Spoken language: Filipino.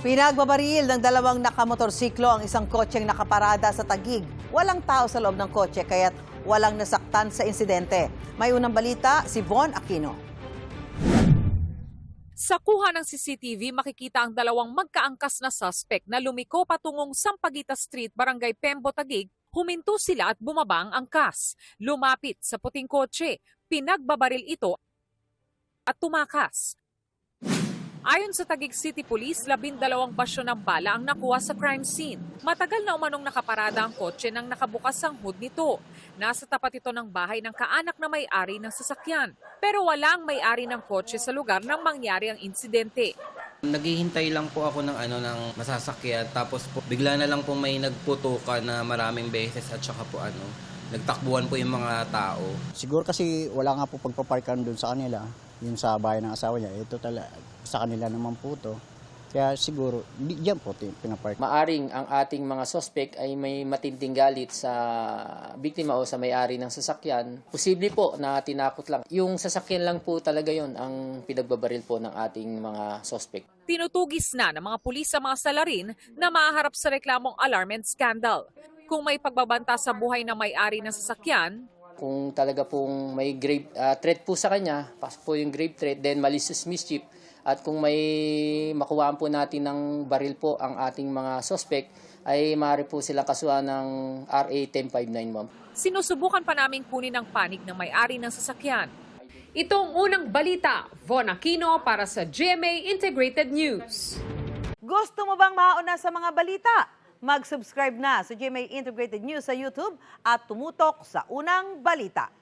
Pinagbabaril ng dalawang nakamotorsiklo ang isang kotseng nakaparada sa Taguig. Walang tao sa loob ng kotse kaya't walang nasaktan sa insidente. May unang balita, si Von Aquino. Sa kuha ng CCTV, makikita ang dalawang magkaangkas na suspect na lumiko patungong Sampaguita Street, Barangay Pembo, Taguig. Huminto sila at bumaba ang angkas. Lumapit sa puting kotse, pinagbabaril ito at tumakas. Ayon sa Taguig City Police, 12 basyo ng bala ang nakuha sa crime scene. Matagal na umanong nakaparada ang kotse nang nakabukas ang hood nito. Nasa tapat ito ng bahay ng kaanak na may-ari ng sasakyan. Pero walang may-ari ng kotse sa lugar nang mangyari ang insidente. Naghihintay lang po ako ng masasakyan, tapos po bigla na lang po may nagputukan na maraming beses at saka po nagtakbuhan po yung mga tao. Siguro kasi wala nga po pagpaparkan doon sa kanila, yung sa bahay ng asawa niya. Ito talaga sa kanila naman po to. Kaya siguro diyan po pinapark. Maaring ang ating mga suspect ay may matinding galit sa biktima o sa may-ari ng sasakyan. Posible po na tinakot lang. Yung sasakyan lang po talaga yon ang pinagbabaril po ng ating mga suspect. Tinutugis na ng mga pulis sa mga salarin na maharap sa reklamong alarm and scandal. Kung may pagbabanta sa buhay ng may-ari ng sasakyan, Kung talaga pong may grave threat po sa kanya, pasok po yung grave threat, then malicious mischief, at kung may makuhaan po natin ng baril po ang ating mga suspect, ay maaari po silang kasuhan ng RA 10591. sinusubukan pa naming kunin ang panig ng may-ari ng sasakyan. Itong unang balita, Von Aquino para sa GMA Integrated News. Gusto mo bang mauna sa mga balita? Mag-subscribe na sa GMA Integrated News sa YouTube at tumutok sa unang balita.